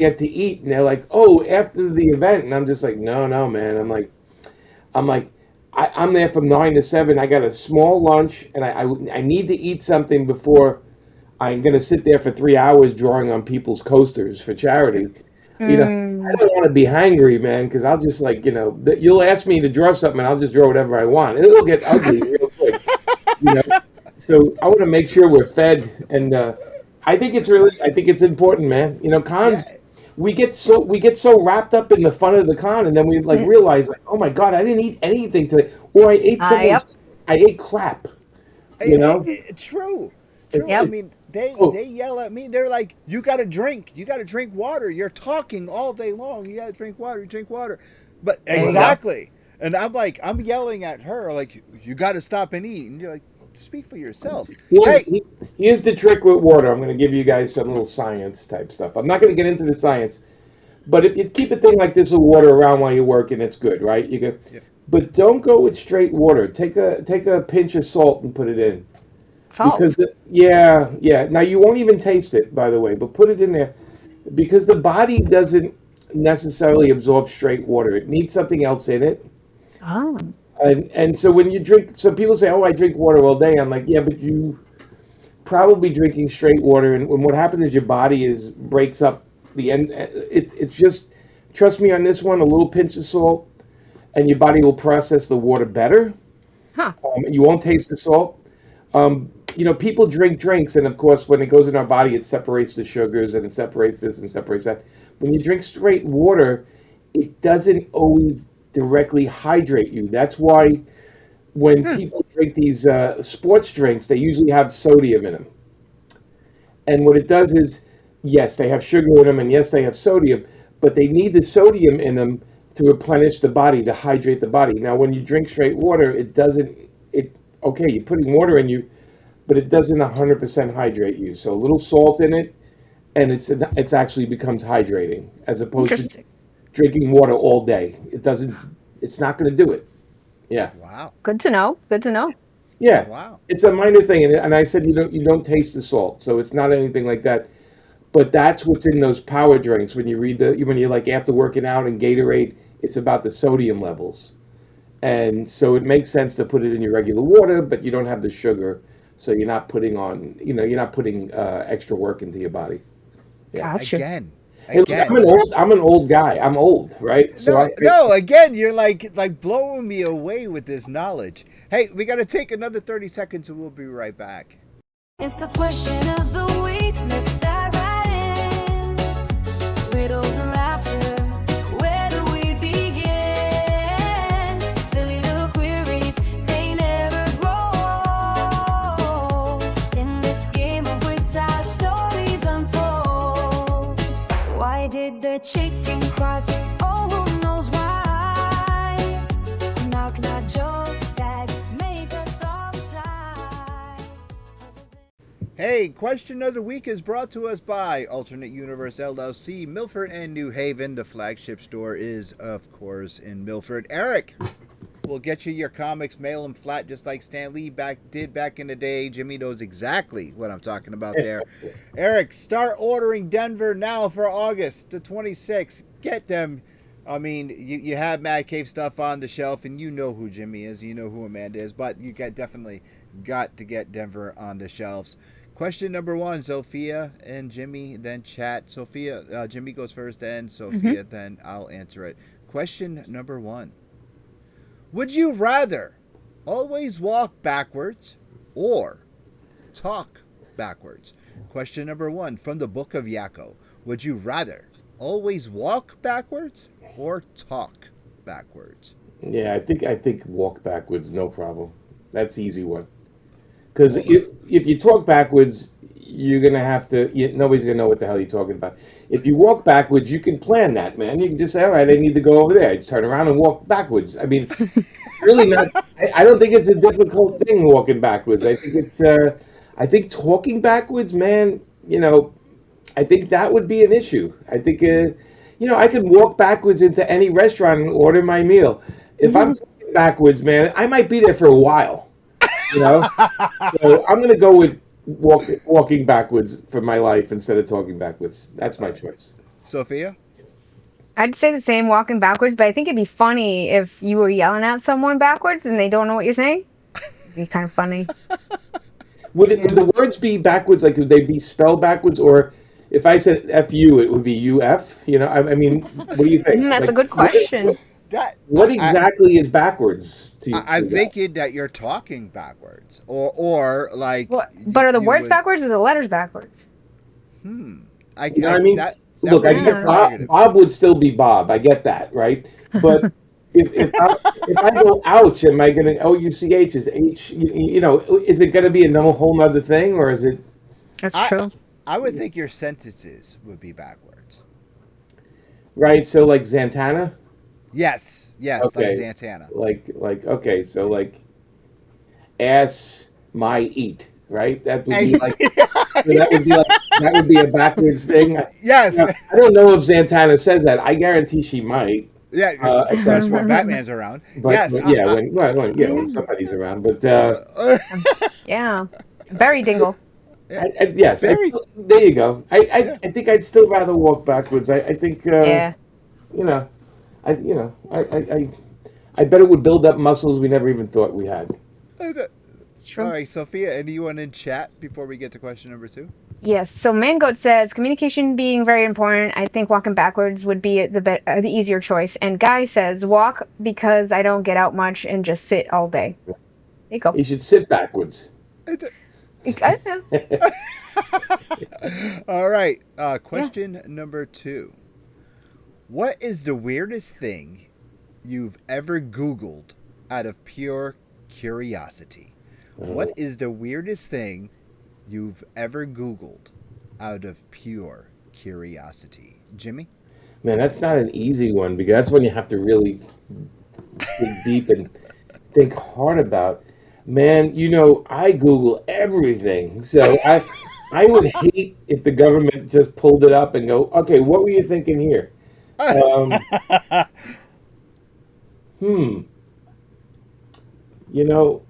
get to eat, and they're like, "Oh, after the event," and I'm just like, "No, no, man." I'm like, I'm there from 9 to 7. I got a small lunch, and I need to eat something before I'm going to sit there for 3 hours drawing on people's coasters for charity. I Mm. don't want to be hangry, man, because I'll just like, you'll ask me to draw something, and I'll just draw whatever I want. And it'll get ugly real quick, you know. So I want to make sure we're fed, and I think it's important, man. Cons, Yeah. we get so wrapped up in the fun of the con, and then we like realize like, oh my god, I didn't eat anything today, or Yep. I ate crap, you know. True, It's true. I Yep. it. mean, Oh, they yell at me. They're like, "You got to drink. You got to drink water. You're talking all day long. You got to drink water. Drink water." But There you go. exactly, and I'm like, I'm yelling at her like, "You got to stop and eat." And you're like, "Speak for yourself." here's Hey, he- here's the trick with water. I'm going to give you guys some little science type stuff. I'm not going to get into the science, but if you keep a thing like this with water around while you're working, it's good, right? yeah, But don't go with straight water. Take a pinch of salt and put it in. Because Salt. yeah, yeah. Now you won't even taste it, by the way, but put it in there because the body doesn't necessarily absorb straight water. It needs something else in it. Oh. And so when you drink, so people say, "Oh, I drink water all day." I'm like, "Yeah, but you probably drinking straight water, and when what happens is your body is breaks up the end. It's just trust me on this one. A little pinch of salt, and your body will process the water better. Huh. And you won't taste the salt. People drink drinks, and of course, when it goes in our body, it separates the sugars and it separates this and separates that. When you drink straight water, it doesn't always directly hydrate you. That's why when Hmm. people drink these sports drinks, they usually have sodium in them. And what it does is, yes, they have sugar in them, and yes, they have sodium, but they need the sodium in them to replenish the body, to hydrate the body. Now, when you drink straight water, it doesn't. It okay, you're putting water in you, but it doesn't 100% hydrate you. So a little salt in it, and it's actually becomes hydrating as opposed to Interesting. drinking water all day. It doesn't. It's not going to do it. Yeah, wow, Good to know. Good to know. yeah. wow. It's a minor thing, and I said you don't taste the salt, so it's not anything like that. But that's what's in those power drinks. When you're like after working out and Gatorade, it's about the sodium levels, and so it makes sense to put it in your regular water, but you don't have the sugar, so you're not putting extra work into your body. Yeah. Gotcha. Again, Hey, look, I'm again. an old I'm an old guy. I'm old, right? So No, no. Again, you're like blowing me away with this knowledge. Hey, we got to take another 30 seconds, and we'll be right back. It's the question of the week. Let's dive right in. Riddles and laughter. Where do we begin? Silly little queries, they never grow old. In this game of wits, our stories unfold. Why did the chicken cross? Oh, who knows why? Knock, knock jokes that make us all sigh. Hey, question of the week is brought to us by Alternate Universe LLC, Milford and New Haven. The flagship store is, of course, in Milford. Eric, we'll get you your comics, mail them flat, just like Stan Lee did back in the day. Jimmy knows exactly what I'm talking about there. Eric, start ordering Denver now for August the 26th. Get them. I mean, you have Mad Cave stuff on the shelf, and you know who Jimmy is, you know who Amanda is, but you definitely got to get Denver on the shelves. Question number one, Sophia and Jimmy, then chat. Sophia, Jimmy goes first, then Sophia, then I'll answer it. Question number one. Would you rather always walk backwards or talk backwards? Question number one from the book of Yakko. Would you rather always walk backwards or talk backwards? Yeah, I think walk backwards, no problem. That's the easy one. Because Well, if you talk backwards, you're gonna have to. Nobody's gonna know what the hell you're talking about. If you walk backwards, you can plan that, man. You can just say, "All right, I need to go over there." I just turn around and walk backwards. I mean, it's really not. I don't think it's a difficult thing walking backwards. I think it's. I think talking backwards, man. I think that would be an issue. I think. I could walk backwards into any restaurant and order my meal. If I'm talking backwards, man, I might be there for a while. You know. So I'm gonna go with walking backwards for my life instead of talking backwards. That's all my right. choice. Sophia? I'd say the same, walking backwards, but I think it'd be funny if you were yelling at someone backwards and they don't know what you're saying. It'd be kind of funny. Would the words be backwards? Like, would they be spelled backwards? Or if I said F you, it would be UF? You know, I mean, what do you think? That's Like, a good question. What exactly is backwards to you? I'm thinking that you're talking backwards, or like. But are the words backwards or the letters backwards? You know what I mean? Look, I get Bob would still be Bob. I get that, right? But if I go ouch, am I going to OUCH is H? You know, is it going to be a whole nother thing, or is it? That's true. I would think your sentences would be backwards. Right. So like Zantana. Yes, Okay. like Zantana. Like okay, so like ass my eat, right? That would be like that would be a backwards thing. Yes. Now, I don't know if Zantana says that. I guarantee she might. Yeah, that's when Batman's around. But, Yes. when somebody's around. But Yeah. Berry dingle. yes, there you go. I think I'd still rather walk backwards. I think Yeah. you know, I bet it would build up muscles we never even thought we had. It's true. All right, Sophia, anyone in chat before we get to question number 2? Yes. So Mangoat says communication being very important. I think walking backwards would be the easier choice. And Guy says walk because I don't get out much and just sit all day. There you go. You should sit backwards. All right, question number 2. What is the weirdest thing you've ever Googled out of pure curiosity? What is the weirdest thing you've ever Googled out of pure curiosity? Jimmy? Man, that's not an easy one because that's when you have to really dig deep and think hard about. Man, you know, I Google everything. So I would hate if the government just pulled it up and go, okay, what were you thinking here? You know.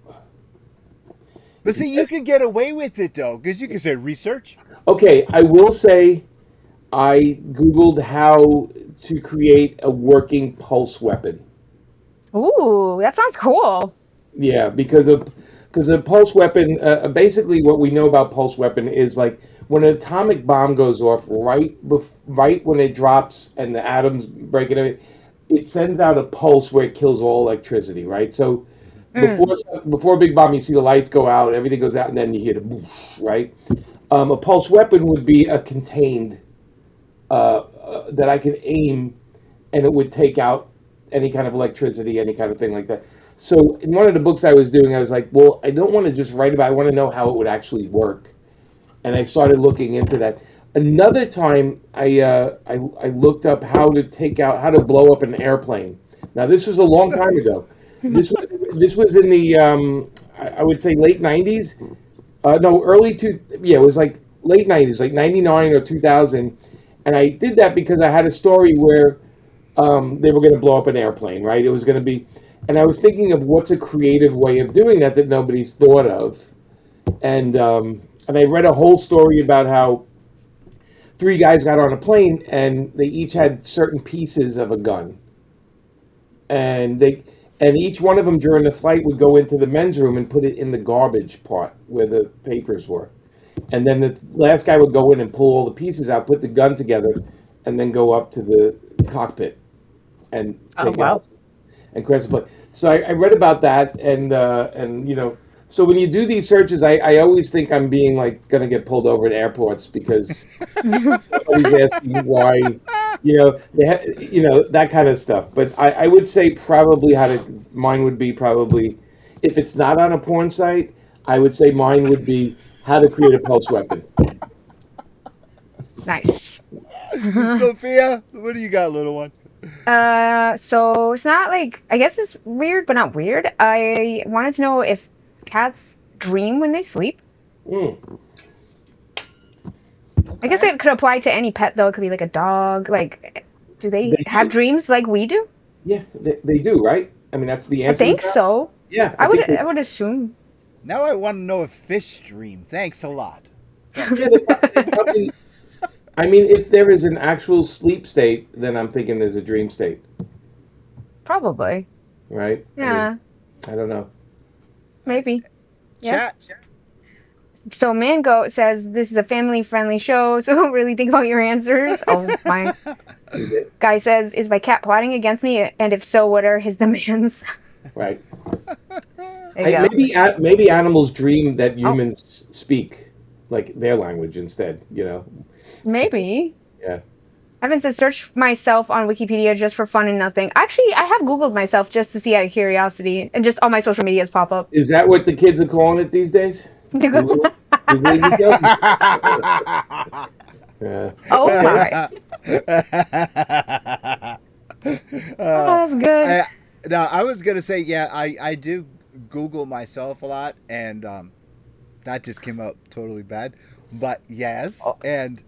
But see, you can get away with it, though, because you can say research. Okay, I will say I Googled how to create a working pulse weapon. Ooh, that sounds cool. Yeah, because a pulse weapon, basically what we know about pulse weapon is like when an atomic bomb goes off, right when it drops and the atoms break it sends out a pulse where it kills all electricity, right? So before a big bomb, you see the lights go out, everything goes out, and then you hear the boosh, right? A pulse weapon would be a contained that I can aim, and it would take out any kind of electricity, any kind of thing like that. So in one of the books I was doing, I was like, well, I don't want to just write about it. I want to know how it would actually work. And I started looking into that. Another time, I looked up how to blow up an airplane. Now, this was a long time ago. This was in the, I would say late 90s. It was like late 90s, like 99 or 2000. And I did that because I had a story where they were going to blow up an airplane, right? It was going to be, and I was thinking of what's a creative way of doing that nobody's thought of. And I read a whole story about how 3 guys got on a plane and they each had certain pieces of a gun. And each one of them during the flight would go into the men's room and put it in the garbage part where the papers were. And then the last guy would go in and pull all the pieces out, put the gun together, and then go up to the cockpit and take it out and crash the plane. So I read about that, and you know, so when you do these searches, I always think I'm being like going to get pulled over at airports because somebody's asking why, you know, that kind of stuff. But I would say probably mine would be probably, if it's not on a porn site, I would say mine would be how to create a pulse weapon. Nice. Sophia, what do you got, little one? So it's not like, I guess it's weird, but not weird. I wanted to know if cats dream when they sleep. I guess it could apply to any pet, though. It could be like a dog. Like, do they have dreams like we do? Yeah, they do, right? I mean, that's the answer. I think so. Yeah, I would assume. Now I want to know if fish dream. Thanks a lot. Yeah, I mean, if there is an actual sleep state, then I'm thinking there's a dream state, Probably. right? I Yeah. mean, I don't know. Maybe. Yeah. Chat. So Mangoat says this is a family-friendly show, so don't really think about your answers. Oh my. Guy says, is my cat plotting against me? And if so, what are his demands? Right. There you go. Maybe animals dream Oh. that humans speak like their language instead. You know. Maybe. Yeah. Evan says, search myself on Wikipedia just for fun and nothing. Actually, I have Googled myself just to see out of curiosity, and just all my social medias pop up. Is that what the kids are calling it these days? Google yourself? Yeah. Oh my. Oh, that's good. Now, I was going to say, yeah, I do Google myself a lot, and that just came out totally bad. But yes, and...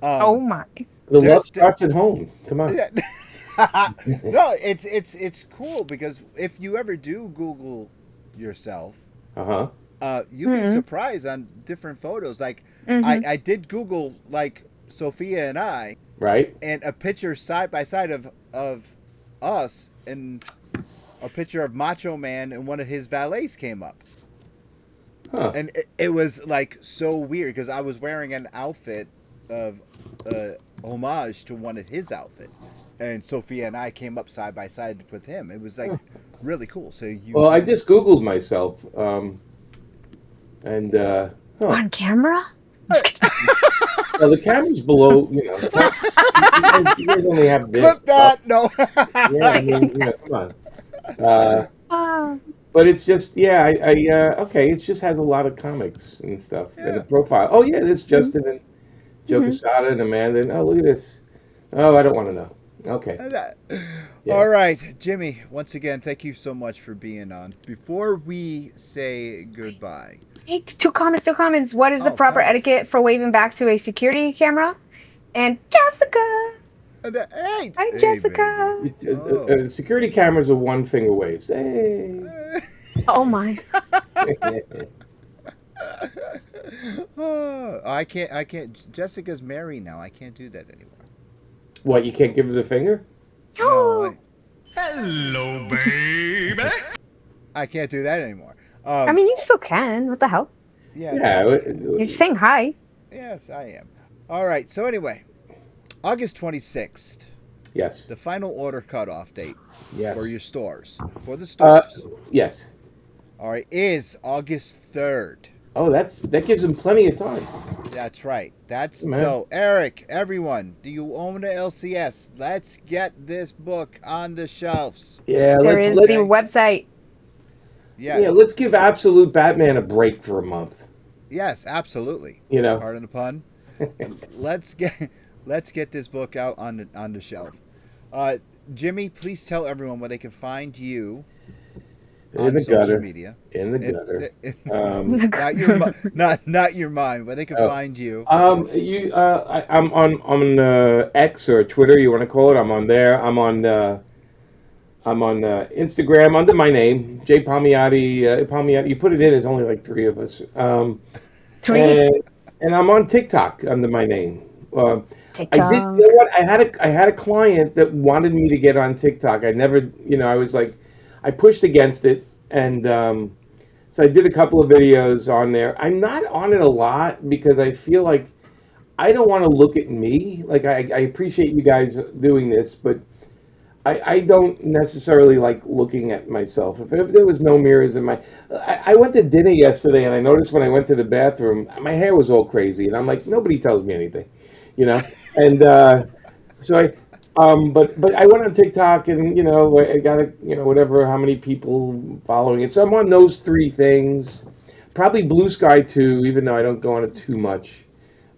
Oh my. The love starts at home. Come on. No, it's cool because if you ever do Google yourself, Uh-huh. you'd be surprised on different photos. Like I did Google like Sophia and I, Right? and a picture side by side of us, and a picture of Macho Man and one of his valets came up. Huh. And it was like so weird because I was wearing an outfit of homage to one of his outfits, and Sophia and I came up side by side with him. It was like really cool. So you. Well, I just Googled myself, and On camera? well, the camera's below. You know, you guys only have this. Clip that. No. Yeah, I mean, you know, come on. Oh. But it's just, yeah, okay, it just has a lot of comics and stuff and a profile. Oh yeah, this Justin and Joe Quesada and Amanda. And, oh, look at this. Oh, I don't want to know. Okay. Yeah. All right, Jimmy. Once again, thank you so much for being on. Before we say goodbye, Hey, two comments. What is the proper comments. etiquette for waving back to a security camera? And Jessica! hey, Hi, hey, Jessica. baby. It's security cameras are one finger waves. Hey. Oh my. Oh, I can't. Jessica's married now. I can't do that anymore. What, you can't give her the finger? No, Hello, baby. I can't do that anymore. I mean, you still can. What the hell? Yes, Yeah. You're just saying hi. yes, I am. All right. So anyway, August 26th, Yes. the final order cutoff date Yes. for your stores, for the stores. Yes. All right, is August 3rd. Oh, that gives them plenty of time. That's right. That's Man. so. Eric, everyone, do you own a LCS? Let's get this book on the shelves. Yeah. There is the website. Yes. Yeah. Let's give Absolute Batman a break for a month. Yes, absolutely. You know. Pardon the pun. let's get this book out on the shelf. Jimmy, please tell everyone where they can find you In on the social gutter. media. In the gutter. Not your mind. Where they can find you. I'm on X or Twitter, you want to call it. I'm on there. I'm on Instagram under my name, Jay Palmiotti. Palmiotti. You put it in. There's only like 3 of us. Three? And I'm on TikTok under my name. TikTok. You know what? I had a client that wanted me to get on TikTok. I never, I was like, I pushed against it, and so I did a couple of videos on there. I'm not on it a lot because I feel like I don't want to look at me. Like I appreciate you guys doing this, but I don't necessarily like looking at myself. If there was no mirrors in I went to dinner yesterday, and I noticed when I went to the bathroom, my hair was all crazy, and I'm like, nobody tells me anything, and so but I went on TikTok, and I got whatever, how many people following it. So I'm on those 3 things, probably Blue Sky too, even though I don't go on it too much.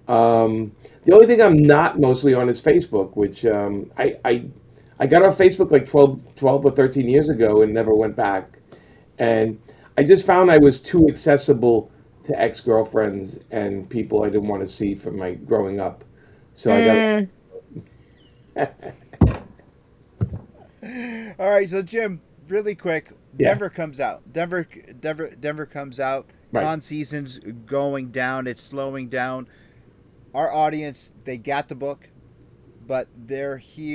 The only thing I'm not mostly on is Facebook, which I got off Facebook like 12 or 13 years ago and never went back. And I just found I was too accessible to ex-girlfriends and people I didn't want to see from my growing up. So I got. All right, so Jim, really quick, Yeah. Denver comes out. Denver comes out. Right. Con season's going down. It's slowing down. our audience, they got the book, but they're here